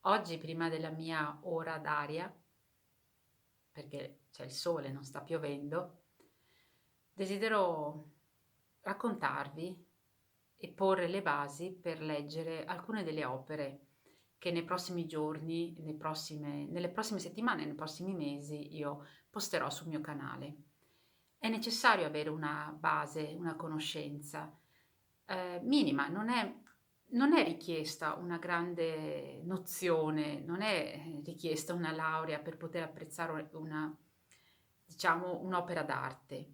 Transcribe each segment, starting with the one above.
Oggi, prima della mia ora d'aria, perché c'è il sole, non sta piovendo, desidero raccontarvi e porre le basi per leggere alcune delle opere che nei prossimi giorni, nelle prossime settimane, nei prossimi mesi io posterò sul mio canale. È necessario avere una base, una conoscenza minima, non è richiesta una grande nozione, non è richiesta una laurea per poter apprezzare diciamo, un'opera d'arte,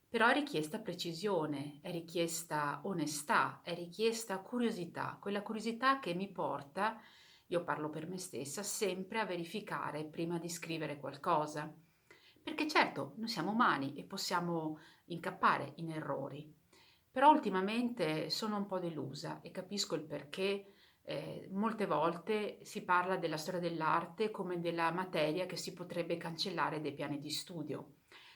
però è richiesta precisione, è richiesta onestà, è richiesta curiosità, quella curiosità che mi porta, io parlo per me stessa, sempre a verificare prima di scrivere qualcosa. Perché certo, noi siamo umani e possiamo incappare in errori, però ultimamente sono un po' delusa e capisco il perché. Molte volte si parla della storia dell'arte come della materia che si potrebbe cancellare dai piani di studio,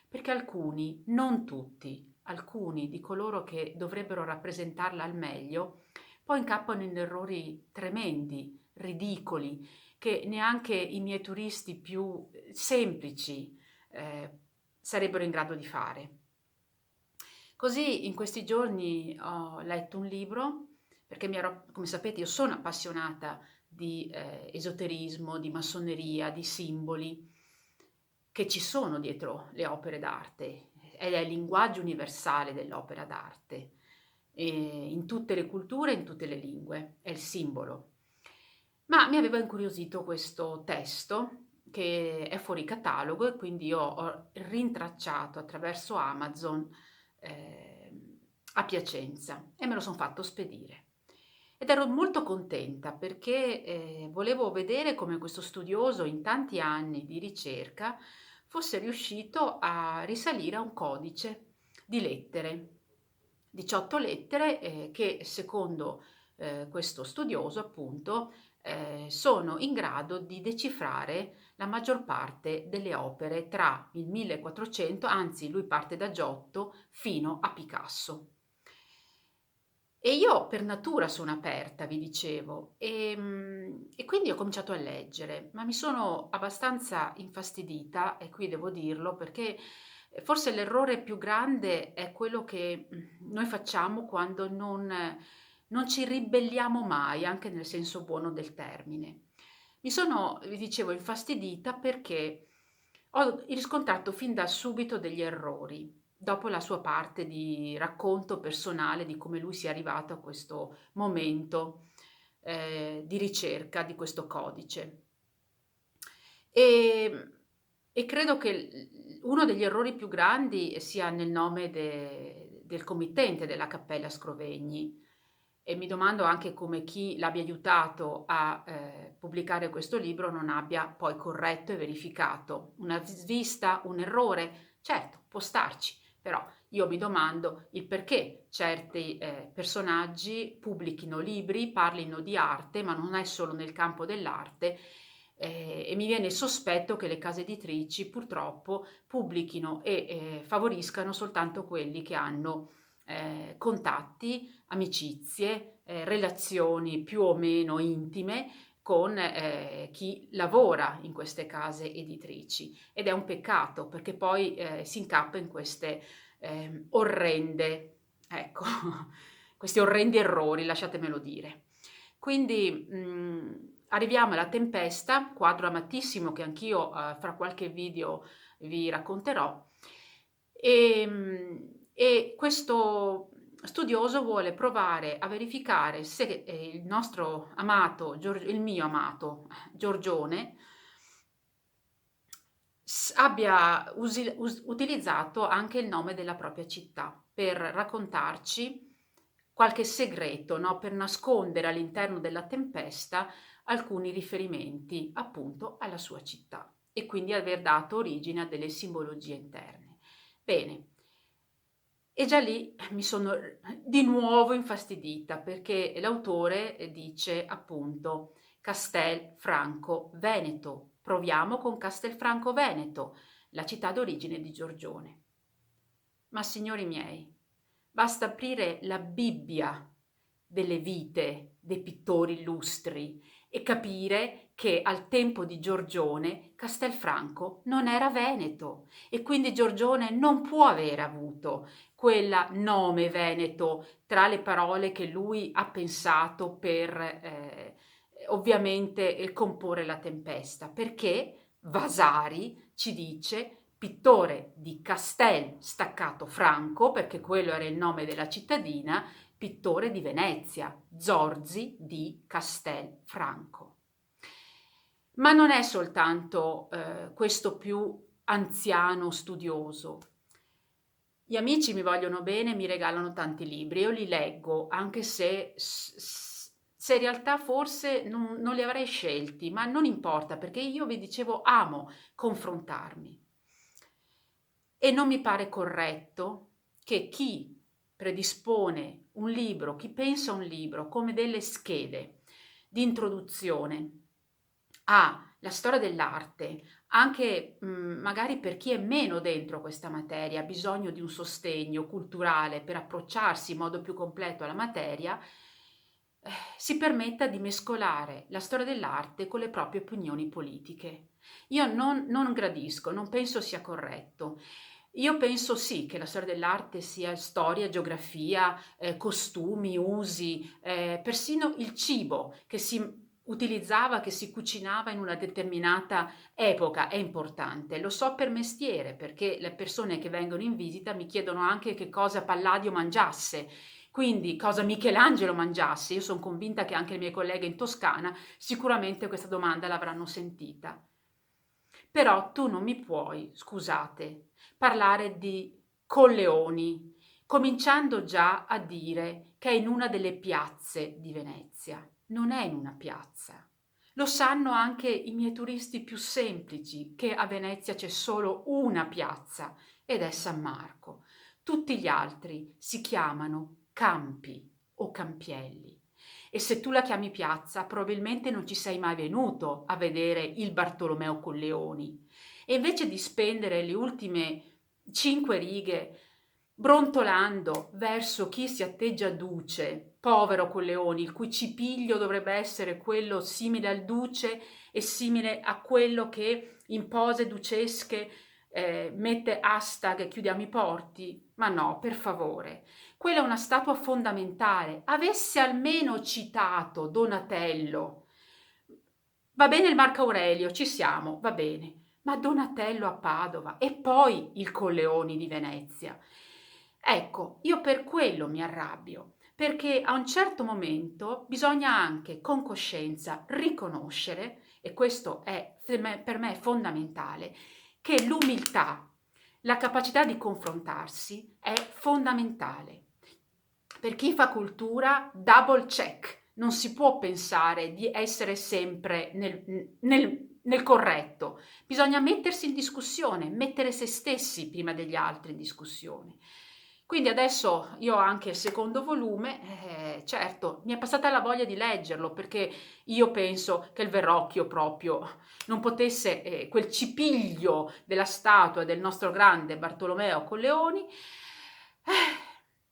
perché alcuni, non tutti, alcuni di coloro che dovrebbero rappresentarla al meglio, poi incappano in errori tremendi, ridicoli, che neanche i miei turisti più semplici eh, sarebbero in grado di fare. Così in questi giorni ho letto un libro, perché come sapete, io sono appassionata di esoterismo, di massoneria, di simboli che ci sono dietro le opere d'arte. È il linguaggio universale dell'opera d'arte, in tutte le culture, in tutte le lingue, è il simbolo. Ma mi aveva incuriosito questo testo che è fuori catalogo e quindi io ho rintracciato attraverso Amazon a Piacenza e me lo son fatto spedire. Ed ero molto contenta perché volevo vedere come questo studioso in tanti anni di ricerca fosse riuscito a risalire a un codice di lettere, 18 lettere che secondo questo studioso appunto sono in grado di decifrare la maggior parte delle opere tra il 1400, anzi lui parte da Giotto, fino a Picasso. E io per natura sono aperta, vi dicevo, e quindi ho cominciato a leggere, ma mi sono abbastanza infastidita, e qui devo dirlo, perché forse l'errore più grande è quello che noi facciamo quando non ci ribelliamo mai, anche nel senso buono del termine. Mi sono, vi dicevo, infastidita perché ho riscontrato fin da subito degli errori, dopo la sua parte di racconto personale di come lui sia arrivato a questo momento di ricerca di questo codice. E, e credo che uno degli errori più grandi sia nel nome del committente della Cappella Scrovegni, e mi domando anche come chi l'abbia aiutato a pubblicare questo libro non abbia poi corretto e verificato una svista, un errore. Certo, può starci, però io mi domando il perché certi personaggi pubblichino libri, parlino di arte, ma non è solo nel campo dell'arte, e mi viene il sospetto che le case editrici purtroppo pubblichino e favoriscano soltanto quelli che hanno contatti, amicizie, relazioni più o meno intime con chi lavora in queste case editrici, ed è un peccato perché poi si incappa in queste orrende, ecco, questi orrendi errori, lasciatemelo dire. Quindi arriviamo alla Tempesta, quadro amatissimo che anch'io fra qualche video vi racconterò, e questo studioso vuole provare a verificare se il nostro amato, il mio amato Giorgione, abbia utilizzato anche il nome della propria città per raccontarci qualche segreto, no? Per nascondere all'interno della tempesta alcuni riferimenti appunto alla sua città e quindi aver dato origine a delle simbologie interne. Bene, e già lì mi sono di nuovo infastidita perché l'autore dice appunto Castelfranco Veneto. Proviamo con Castelfranco Veneto, la città d'origine di Giorgione. Ma signori miei, basta aprire la Bibbia delle vite dei pittori illustri e capire che al tempo di Giorgione Castelfranco non era veneto e quindi Giorgione non può aver avuto quel nome veneto tra le parole che lui ha pensato per ovviamente comporre La Tempesta, perché Vasari ci dice pittore di Castel Staccato Franco, perché quello era il nome della cittadina, pittore di Venezia, Zorzi di Castelfranco. Ma non è soltanto questo più anziano studioso. Gli amici mi vogliono bene, mi regalano tanti libri, io li leggo, anche se in realtà forse non li avrei scelti, ma non importa, perché io vi dicevo amo confrontarmi. E non mi pare corretto che chi predispone un libro, chi pensa un libro come delle schede di introduzione alla storia dell'arte, anche magari per chi è meno dentro questa materia, ha bisogno di un sostegno culturale per approcciarsi in modo più completo alla materia, si permetta di mescolare la storia dell'arte con le proprie opinioni politiche. Io non gradisco, non penso sia corretto. Io penso sì che la storia dell'arte sia storia, geografia, costumi, usi, persino il cibo che si utilizzava, che si cucinava in una determinata epoca è importante. Lo so per mestiere, perché le persone che vengono in visita mi chiedono anche che cosa Palladio mangiasse, quindi cosa Michelangelo mangiasse. Io sono convinta che anche le mie colleghe in Toscana sicuramente questa domanda l'avranno sentita. Però tu non mi puoi, scusate, parlare di Colleoni, cominciando già a dire che è in una delle piazze di Venezia. Non è in una piazza. Lo sanno anche i miei turisti più semplici, che a Venezia c'è solo una piazza ed è San Marco. Tutti gli altri si chiamano campi o campielli. E se tu la chiami piazza, probabilmente non ci sei mai venuto a vedere il Bartolomeo Colleoni. E invece di spendere le ultime 5 righe brontolando verso chi si atteggia duce, povero Colleoni, il cui cipiglio dovrebbe essere quello simile al duce e simile a quello che in pose ducesche mette hashtag chiudiamo i porti, ma no, per favore. Quella è una statua fondamentale. Avesse almeno citato Donatello. Va bene il Marco Aurelio, ci siamo, va bene. Ma Donatello a Padova e poi il Colleoni di Venezia. Ecco, io per quello mi arrabbio, perché a un certo momento bisogna anche con coscienza riconoscere, e questo è per me fondamentale, che l'umiltà, la capacità di confrontarsi è fondamentale. Per chi fa cultura, double check. Non si può pensare di essere sempre nel corretto. Bisogna mettersi in discussione, mettere se stessi prima degli altri in discussione. Quindi adesso io ho anche il secondo volume, certo, mi è passata la voglia di leggerlo perché io penso che il Verrocchio proprio non potesse, quel cipiglio della statua del nostro grande Bartolomeo Colleoni,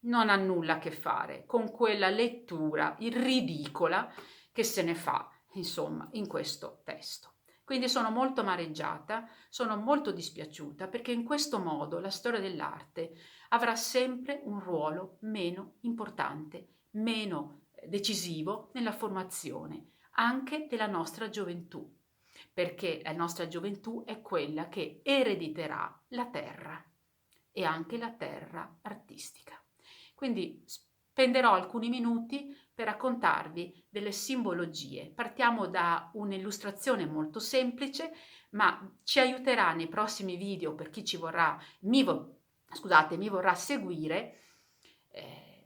non ha nulla a che fare con quella lettura ridicola che se ne fa, insomma, in questo testo. Quindi sono molto amareggiata, sono molto dispiaciuta perché in questo modo la storia dell'arte avrà sempre un ruolo meno importante, meno decisivo nella formazione anche della nostra gioventù, perché la nostra gioventù è quella che erediterà la terra e anche la terra artistica. Quindi spenderò alcuni minuti per raccontarvi delle simbologie. Partiamo da un'illustrazione molto semplice, ma ci aiuterà nei prossimi video per chi mi vorrà seguire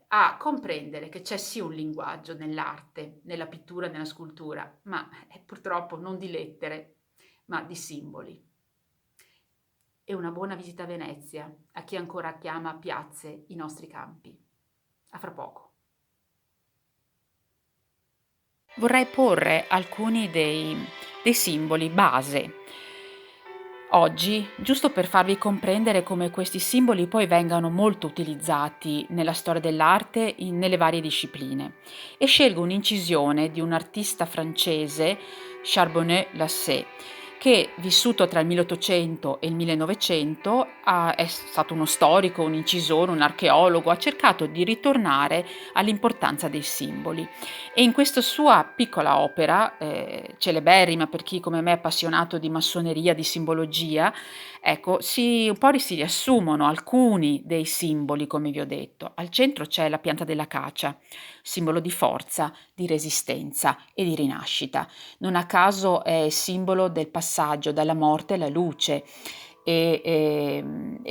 a comprendere che c'è sì un linguaggio nell'arte, nella pittura, nella scultura, ma purtroppo non di lettere, ma di simboli. E una buona visita a Venezia a chi ancora chiama piazze i nostri campi. A fra poco. Vorrei porre alcuni dei simboli base. Oggi, giusto per farvi comprendere come questi simboli poi vengano molto utilizzati nella storia dell'arte nelle varie discipline, e scelgo un'incisione di un artista francese, Charbonnet-Lassay, che vissuto tra il 1800 e il 1900 è stato uno storico, un incisore, un archeologo, ha cercato di ritornare all'importanza dei simboli. E in questa sua piccola opera, celeberrima per chi come me è appassionato di massoneria, di simbologia, ecco, un po' si riassumono alcuni dei simboli, come vi ho detto. Al centro c'è la pianta dell'acacia, simbolo di forza, di resistenza e di rinascita. Non a caso è simbolo del passaggio dalla morte alla luce, e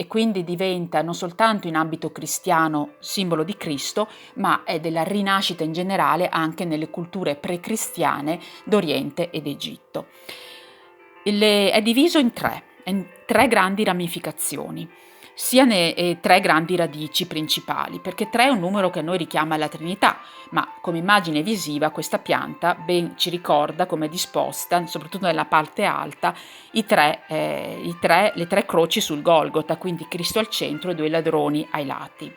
quindi diventa non soltanto in ambito cristiano simbolo di Cristo, ma è della rinascita in generale anche nelle culture pre-cristiane d'Oriente ed Egitto. È diviso in tre grandi ramificazioni, tre grandi radici principali, perché 3 è un numero che a noi richiama alla Trinità, ma come immagine visiva questa pianta ben ci ricorda come è disposta, soprattutto nella parte alta, le tre croci sul Golgota, quindi Cristo al centro e 2 ladroni ai lati.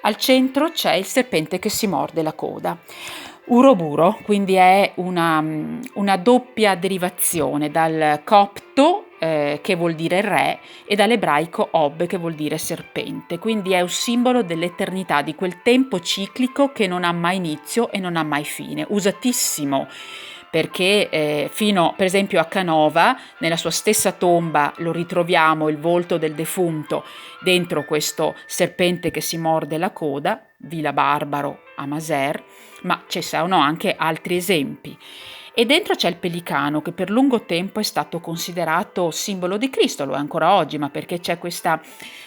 Al centro c'è il serpente che si morde la coda. Uroburo, quindi è una doppia derivazione dal copto, che vuol dire re, e dall'ebraico Ob, che vuol dire serpente. Quindi è un simbolo dell'eternità, di quel tempo ciclico che non ha mai inizio e non ha mai fine. Usatissimo perché fino per esempio a Canova, nella sua stessa tomba, lo ritroviamo il volto del defunto dentro questo serpente che si morde la coda, Villa Barbaro a Maser, ma ci sono anche altri esempi. E dentro c'è il pelicano, che per lungo tempo è stato considerato simbolo di Cristo, lo è ancora oggi, ma perché c'è questa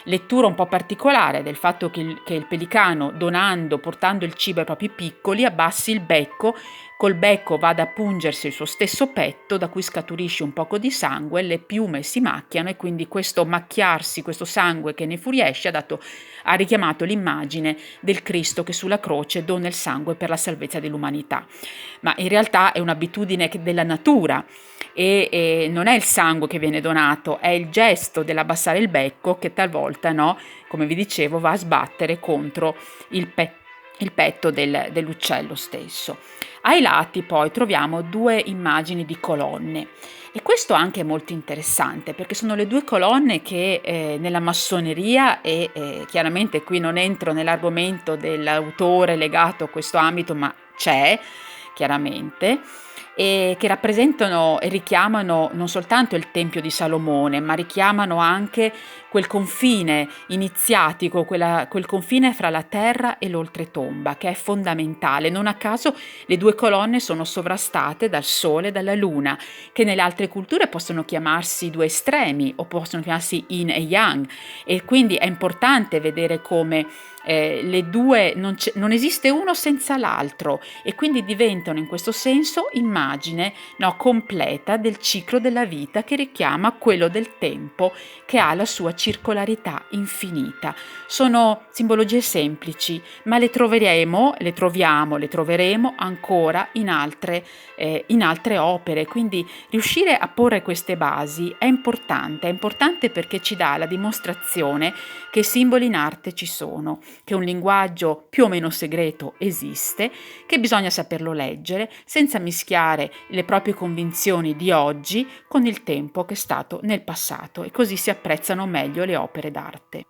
lettura un po' particolare del fatto che il pelicano, donando, portando il cibo ai propri piccoli, abbassi il becco, col becco vada a pungersi il suo stesso petto, da cui scaturisce un poco di sangue, le piume si macchiano, e quindi questo macchiarsi, questo sangue che ne fuoriesce ha richiamato l'immagine del Cristo che sulla croce dona il sangue per la salvezza dell'umanità. Ma in realtà è un'abitudine della natura, e non è il sangue che viene donato, è il gesto dell'abbassare il becco che talvolta, no, come vi dicevo, va a sbattere contro il petto dell'uccello stesso. Ai lati poi troviamo 2 immagini di colonne, e questo anche è molto interessante perché sono le 2 colonne che nella massoneria, chiaramente qui non entro nell'argomento dell'autore legato a questo ambito, ma c'è chiaramente, e che rappresentano e richiamano non soltanto il Tempio di Salomone, ma richiamano anche quel confine iniziatico, quel confine fra la terra e l'oltretomba, che è fondamentale. Non a caso le 2 colonne sono sovrastate dal Sole e dalla Luna, che nelle altre culture possono chiamarsi 2 estremi o possono chiamarsi Yin e Yang, e quindi è importante vedere come le due non esiste uno senza l'altro, e quindi diventano in questo senso immagine, no, completa del ciclo della vita, che richiama quello del tempo, che ha la sua circolarità infinita. Sono simbologie semplici, ma le troveremo ancora in altre opere, quindi riuscire a porre queste basi è importante perché ci dà la dimostrazione che i simboli in arte ci sono, che un linguaggio più o meno segreto esiste, che bisogna saperlo leggere senza mischiare le proprie convinzioni di oggi con il tempo che è stato nel passato, e così si apprezzano meglio le opere d'arte.